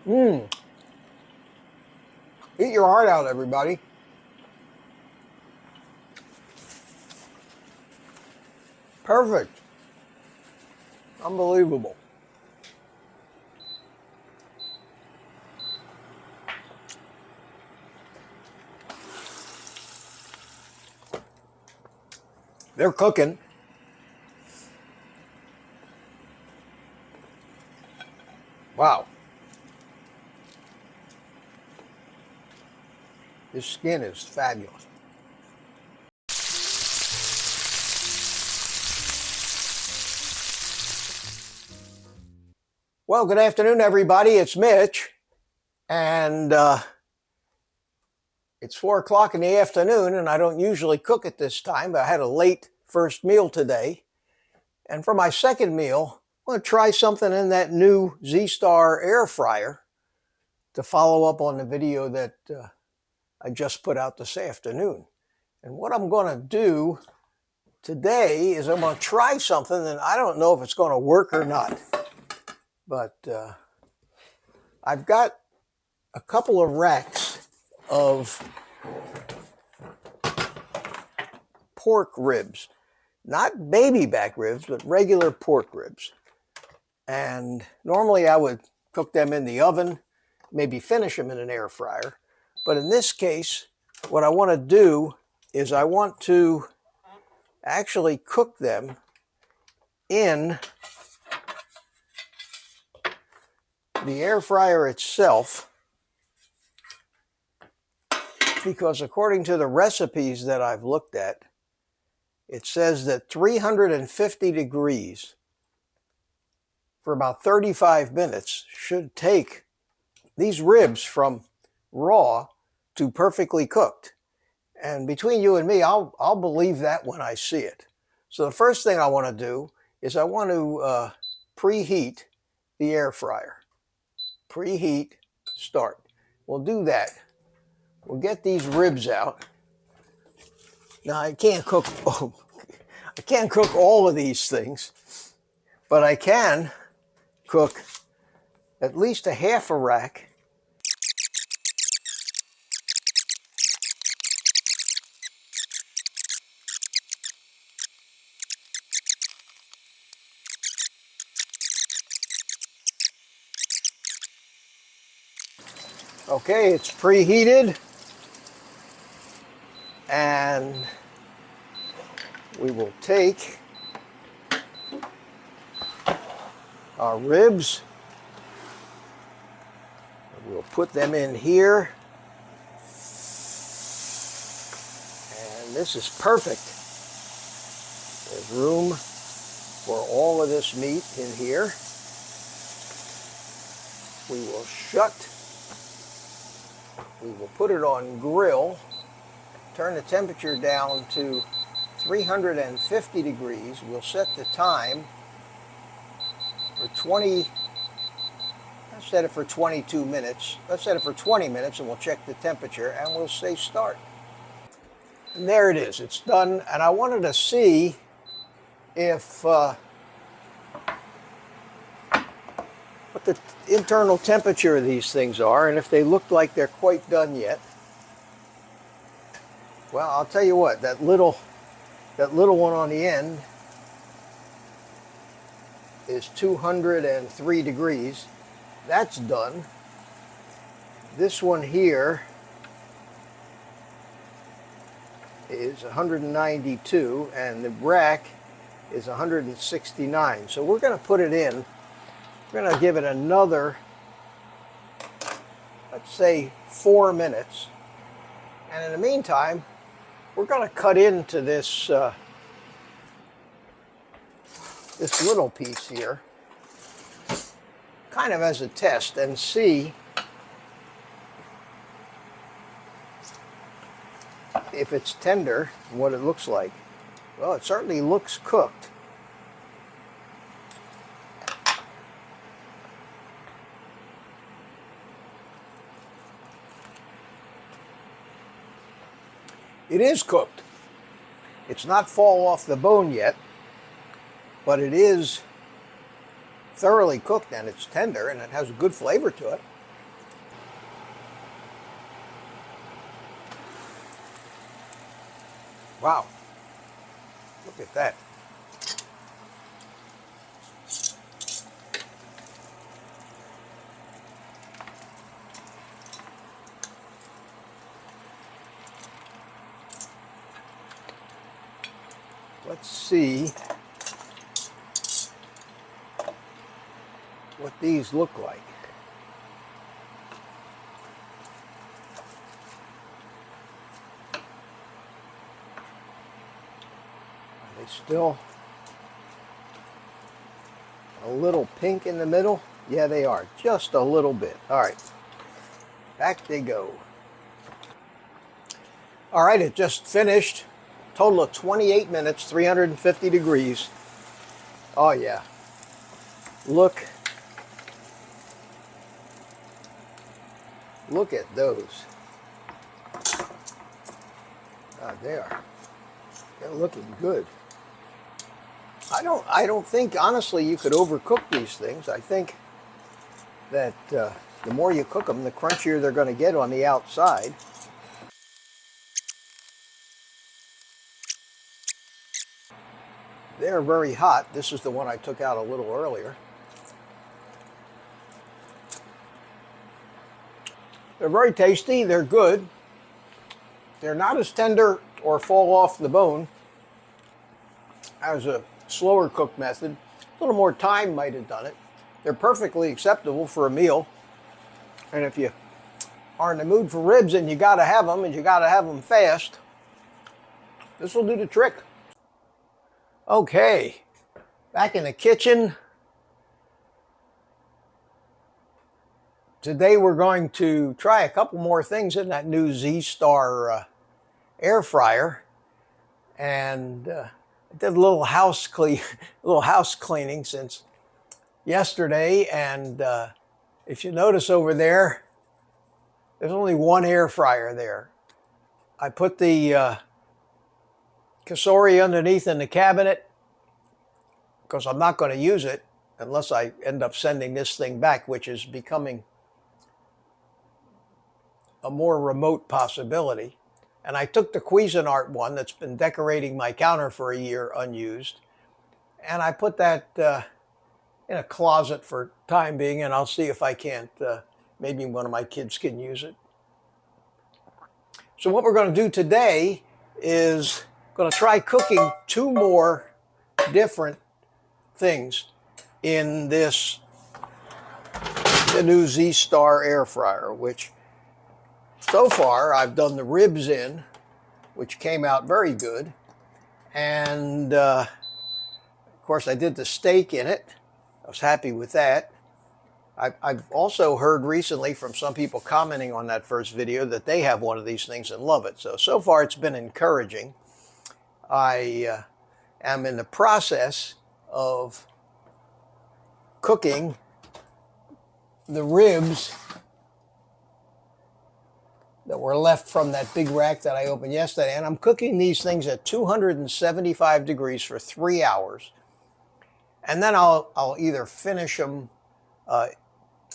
Eat your heart out, everybody. Perfect. Unbelievable. They're cooking. Wow. This skin is fabulous. Well, good afternoon, everybody. It's Mitch, and it's 4 o'clock in the afternoon, and I don't usually cook at this time, but I had a late first meal today. And for my second meal, I'm going to try something in that new ZSTAR air fryer to follow up on the video that I just put out this afternoon. And what I'm going to do today is I'm going to try something, and I don't know if it's going to work or not. But I've got a couple of racks of pork ribs. Not baby back ribs, but regular pork ribs. And normally I would cook them in the oven, maybe finish them in an air fryer. But in this case, what I want to do is I want to actually cook them in the air fryer itself, because according to the recipes that I've looked at, it says that 350 degrees for about 35 minutes should take these ribs from raw to perfectly cooked. And between you and me, I'll believe that when I see it. So the first thing I want to do is I want to preheat the air fryer. Preheat, start. We'll do that. We'll get these ribs out. Now I can't cook all of these things, but I can cook at least a half a rack. Okay, it's preheated, and we will take our ribs and we'll put them in here, and this is perfect. There's room for all of this meat in here. We will we will put it on grill, turn the temperature down to 350 degrees. We'll set the time for 20, I set it for 22 minutes. Let's set it for 20 minutes and we'll check the temperature and we'll say start. And there it is, it's done. And I wanted to see if what the internal temperature of these things are and if they look like they're quite done yet. Well, I'll tell you what, that little one on the end is 203 degrees. That's done. This one here is 192, and the rack is 169. So we're going to put it in. We're going to give it another, let's say, 4 minutes. And in the meantime, we're going to cut into this this little piece here, kind of as a test, and see if it's tender and what it looks like. Well, it certainly looks cooked. It is cooked. It's not fall off the bone yet, but it is thoroughly cooked and it's tender and it has a good flavor to it. Wow, look at that. Let's see what these look like. Are they still a little pink in the middle? Yeah, they are, just a little bit. All right, back they go. All right, it just finished. Total of 28 minutes, 350 degrees. Oh yeah, look at those. They're looking good. I don't think, honestly, you could overcook these things. I think that the more you cook them, the crunchier they're going to get on the outside. They're very hot. This is the one I took out a little earlier. They're very tasty. They're good. They're not as tender or fall off the bone as a slower cooked method. A little more time might have done it. They're perfectly acceptable for a meal. And if you are in the mood for ribs and you got to have them, and you got to have them fast, this will do the trick. Okay, back in the kitchen. Today we're going to try a couple more things in that new ZSTAR air fryer, and I did a little house cleaning since yesterday. And if you notice over there, there's only one air fryer there. I put the Kasori underneath in the cabinet because I'm not going to use it unless I end up sending this thing back, which is becoming a more remote possibility. And I took the Cuisinart one that's been decorating my counter for a year unused, and I put that in a closet for time being, and I'll see if I can't, maybe one of my kids can use it. So what we're going to do today is going to try cooking two more different things in the new ZSTAR air fryer, which so far I've done the ribs in, which came out very good. And of course I did the steak in it. I was happy with that. I've also heard recently from some people commenting on that first video that they have one of these things and love it. So far it's been encouraging. I am in the process of cooking the ribs that were left from that big rack that I opened yesterday. And I'm cooking these things at 275 degrees for 3 hours. And then I'll either finish them,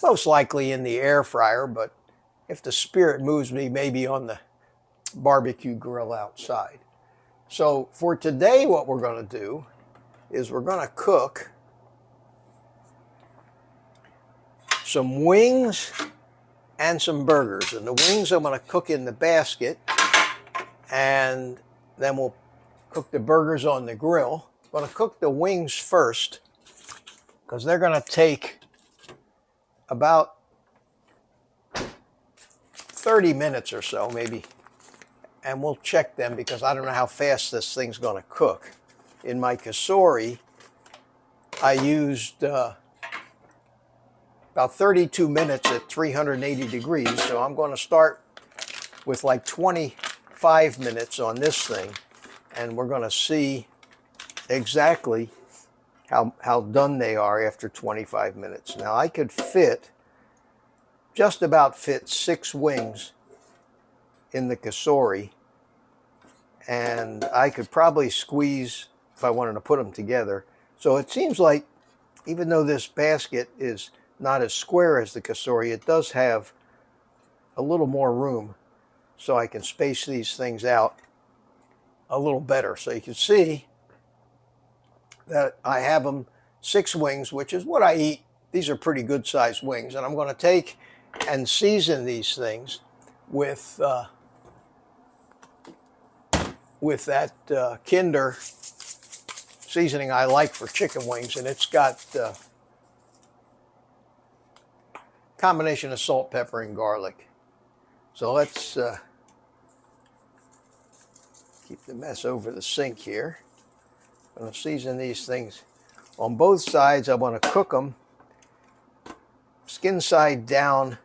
most likely in the air fryer, but if the spirit moves me, maybe on the barbecue grill outside. So for today, what we're going to do is we're going to cook some wings and some burgers. And the wings I'm going to cook in the basket, and then we'll cook the burgers on the grill. I'm going to cook the wings first because they're going to take about 30 minutes or so, maybe. And we'll check them because I don't know how fast this thing's going to cook. In my Kasori, I used about 32 minutes at 380 degrees. So I'm going to start with like 25 minutes on this thing. And we're going to see exactly how done they are after 25 minutes. Now I could just about fit 6 wings in the Kasori, and I could probably squeeze, if I wanted to put them together. So it seems like even though this basket is not as square as the Kasori, it does have a little more room so I can space these things out a little better. So you can see that I have them 6 wings, which is what I eat. These are pretty good sized wings. And I'm going to take and season these things with that Kinder seasoning I like for chicken wings. And it's got combination of salt, pepper, and garlic. So let's keep the mess over the sink here. I'm going to season these things on both sides. I want to cook them skin side down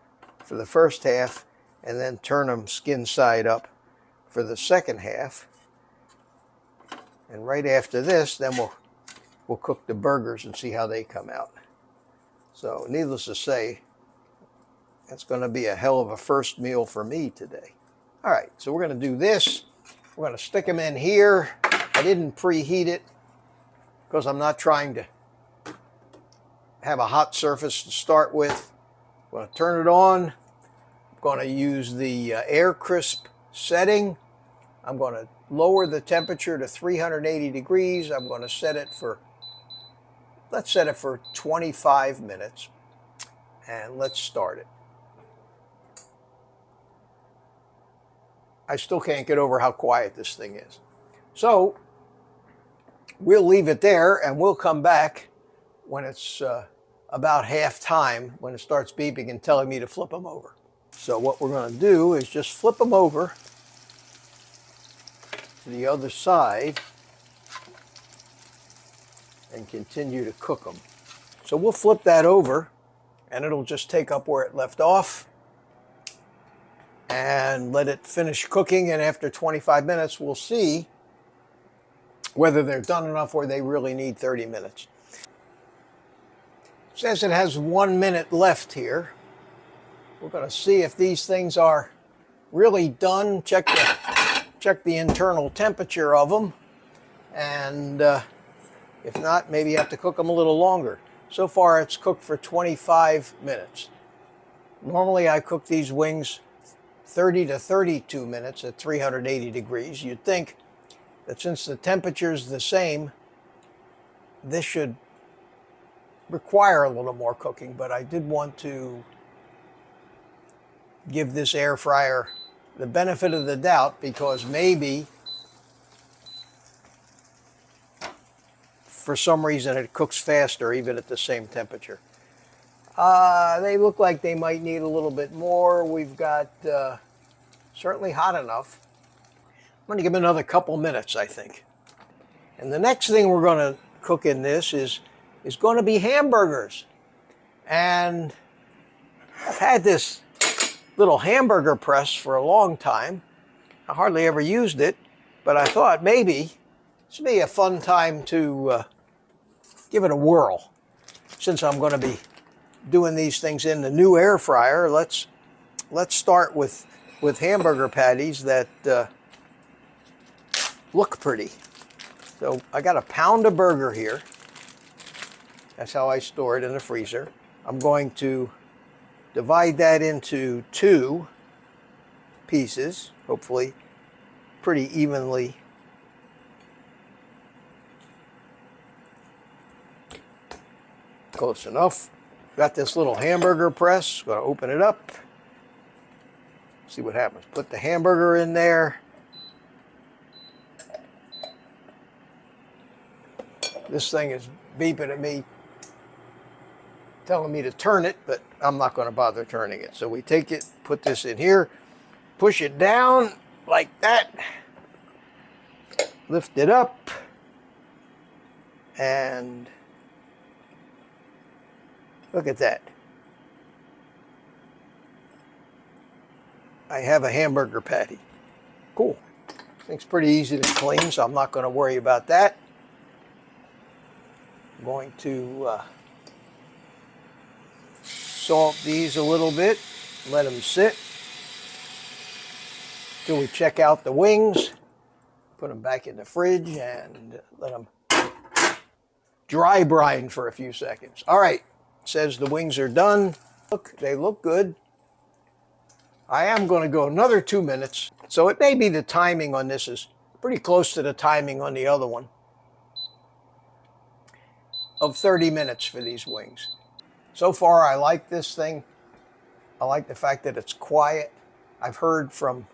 for the first half and then turn them skin side up for the second half. And right after this, then we'll cook the burgers and see how they come out. So needless to say, that's going to be a hell of a first meal for me today. All right, so we're going to do this. We're going to stick them in here. I didn't preheat it because I'm not trying to have a hot surface to start with. I'm going to turn it on. I'm going to use the air crisp setting. I'm going to lower the temperature to 380 degrees. I'm going to set it for, let's set it for 25 minutes. And let's start it. I still can't get over how quiet this thing is. So we'll leave it there and we'll come back when it's about half time, when it starts beeping and telling me to flip them over. So what we're going to do is just flip them over to the other side and continue to cook them. So we'll flip that over and it'll just take up where it left off and let it finish cooking. And after 25 minutes, we'll see whether they're done enough or they really need 30 minutes. It says it has 1 minute left here. We're going to see if these things are really done. Check the internal temperature of them. And if not, maybe you have to cook them a little longer. So far, it's cooked for 25 minutes. Normally, I cook these wings 30 to 32 minutes at 380 degrees. You'd think that since the temperature is the same, this should require a little more cooking, but I did want to give this air fryer the benefit of the doubt because maybe for some reason it cooks faster even at the same temperature. They look like they might need a little bit more. We've got certainly hot enough. I'm going to give them another couple minutes, I think. And the next thing we're going to cook in this is going to be hamburgers. And I've had this little hamburger press for a long time. I hardly ever used it, but I thought maybe this would be a fun time to give it a whirl. Since I'm going to be doing these things in the new air fryer, let's start with hamburger patties that look pretty. So I got a pound of burger here. That's how I store it in the freezer. I'm going to divide that into 2 pieces, hopefully pretty evenly. Close enough. Got this little hamburger press. Going to open it up. See what happens. Put the hamburger in there. This thing is beeping at me, telling me to turn it, but I'm not going to bother turning it. So we take it, put this in here, push it down like that, lift it up, and look at that. I have a hamburger patty. Cool. Thing's pretty easy to clean, so I'm not going to worry about that. I'm going to salt these a little bit, let them sit till we check out the wings, put them back in the fridge and let them dry brine for a few seconds. All right, it says the wings are done. Look, they look good. I am going to go another 2 minutes, so it may be the timing on this is pretty close to the timing on the other one of 30 minutes for these wings. So far, I like this thing. I like the fact that it's quiet. I've heard from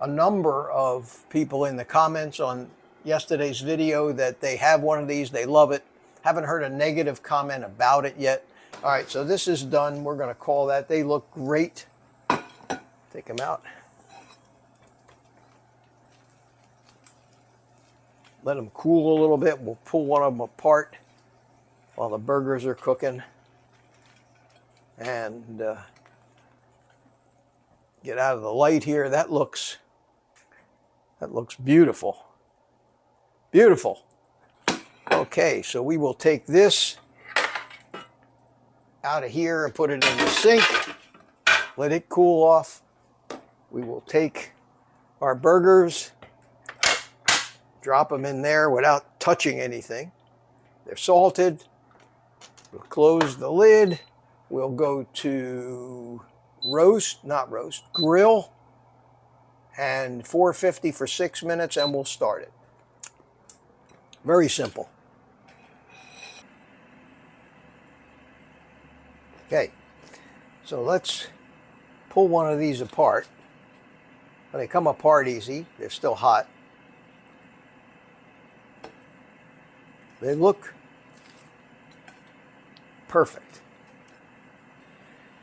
a number of people in the comments on yesterday's video that they have one of these, they love it. Haven't heard a negative comment about it yet. All right, so this is done. We're going to call that. They look great. Take them out. Let them cool a little bit. We'll pull one of them apart while the burgers are cooking. And get out of the light here. That looks beautiful. Beautiful. Okay, so we will take this out of here and put it in the sink. Let it cool off. We will take our burgers, drop them in there without touching anything. They're salted. We'll close the lid. We'll go to grill, and 450 for 6 minutes, and we'll start it. Very simple. Okay, so let's pull one of these apart. They come apart easy. They're still hot. They look perfect.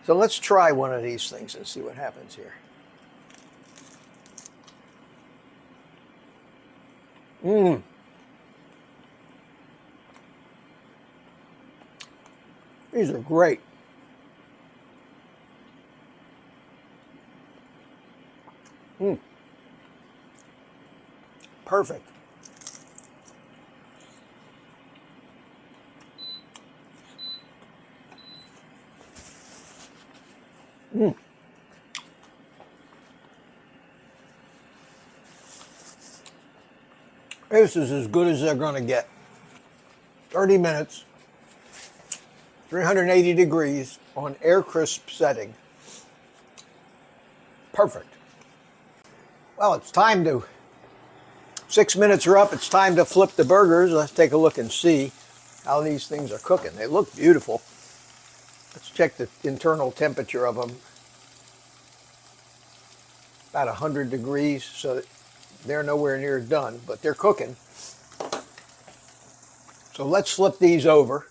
So let's try one of these things and see what happens here. These are great. Perfect. This is as good as they're going to get. 30 minutes, 380 degrees on air crisp setting. Perfect. Well, it's time to, 6 minutes are up. It's time to flip the burgers. Let's take a look and see how these things are cooking. They look beautiful. Let's check the internal temperature of them. About 100 degrees, so they're nowhere near done, but they're cooking. So let's flip these over.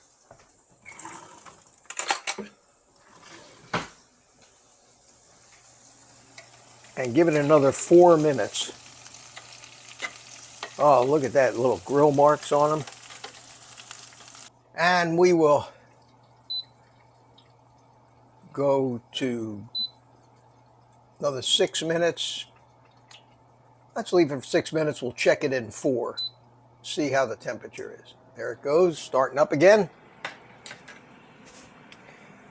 And give it another 4 minutes. Oh, look at that, little grill marks on them. And we will go to another 6 minutes. Let's leave it for 6 minutes. We'll check it in 4. See how the temperature is. There it goes, starting up again.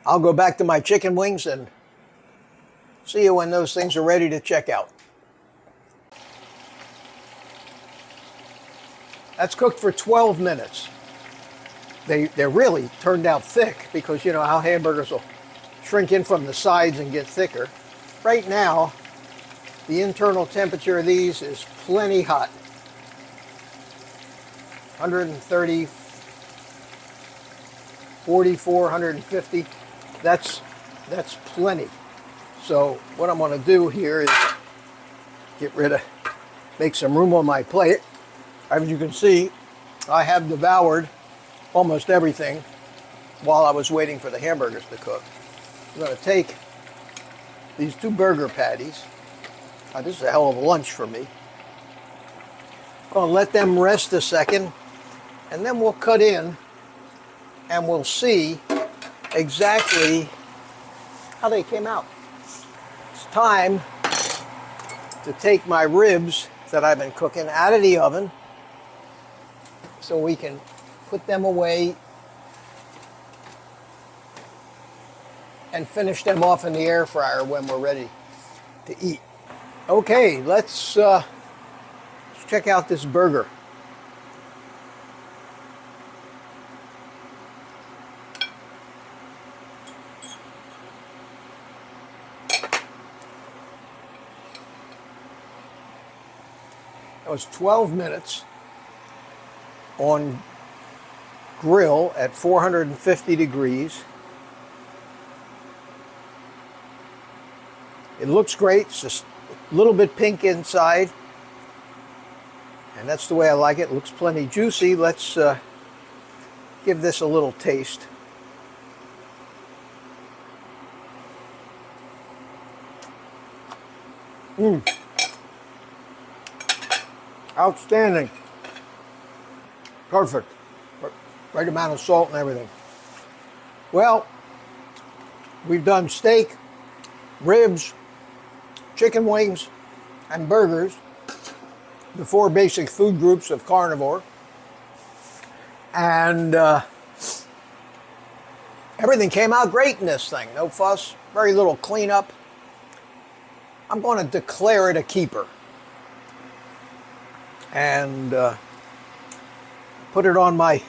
I'll go back to my chicken wings and see you when those things are ready to check out. That's cooked for 12 minutes. They're really turned out thick because you know how hamburgers will shrink in from the sides and get thicker. Right now, the internal temperature of these is plenty hot. 130, 44, 150. That's plenty. So what I'm going to do here is make some room on my plate. As you can see, I have devoured almost everything while I was waiting for the hamburgers to cook. I'm going to take these 2 burger patties. This is a hell of a lunch for me. I'm going to let them rest a second, and then we'll cut in and we'll see exactly how they came out. It's time to take my ribs that I've been cooking out of the oven so we can put them away and finish them off in the air fryer when we're ready to eat. Okay, let's check out this burger. That was 12 minutes on grill at 450 degrees. It looks great. It's just a little bit pink inside. And that's the way I like it. It looks plenty juicy. Let's give this a little taste. Outstanding. Perfect. Right amount of salt and everything. Well, we've done steak, ribs, chicken wings, and burgers, the 4 basic food groups of carnivore. And everything came out great in this thing. No fuss, very little cleanup. I'm going to declare it a keeper. And put it on my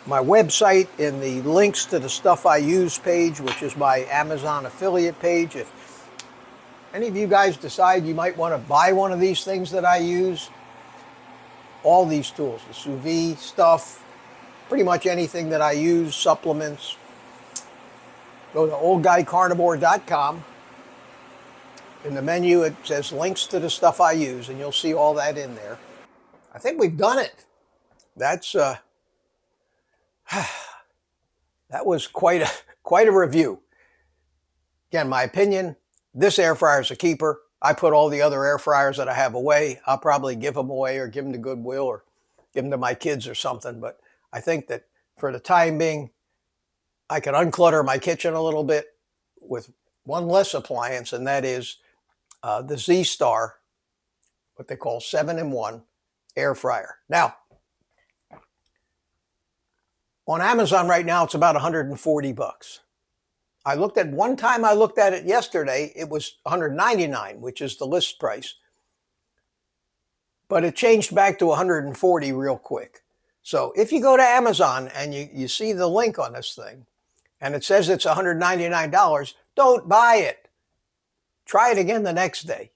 website in the links to the stuff I use page, which is my Amazon affiliate page. If any of you guys decide you might want to buy one of these things that I use, all these tools, the sous vide stuff, pretty much anything that I use, supplements, go to oldguycarnivore.com. In the menu, it says links to the stuff I use, and you'll see all that in there. I think we've done it. That's that was quite a review. Again, my opinion, this air fryer is a keeper. I put all the other air fryers that I have away. I'll probably give them away or give them to Goodwill or give them to my kids or something. But I think that for the time being, I can unclutter my kitchen a little bit with one less appliance, and that is the ZSTAR, what they call 7-in-1 air fryer. Now, on Amazon right now, it's about 140 bucks. I looked at one time, I looked at it yesterday, it was 199, which is the list price. But it changed back to 140 real quick. So if you go to Amazon and you see the link on this thing, and it says it's $199, don't buy it. Try it again the next day.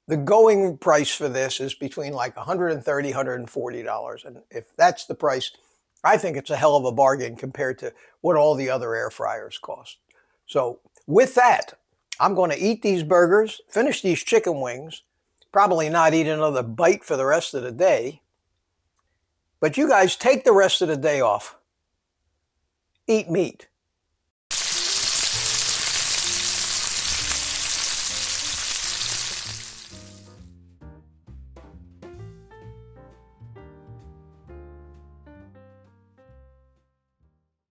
The going price for this is between like $130, $140. And if that's the price, I think it's a hell of a bargain compared to what all the other air fryers cost. So with that, I'm going to eat these burgers, finish these chicken wings, probably not eat another bite for the rest of the day. But you guys take the rest of the day off. Eat meat.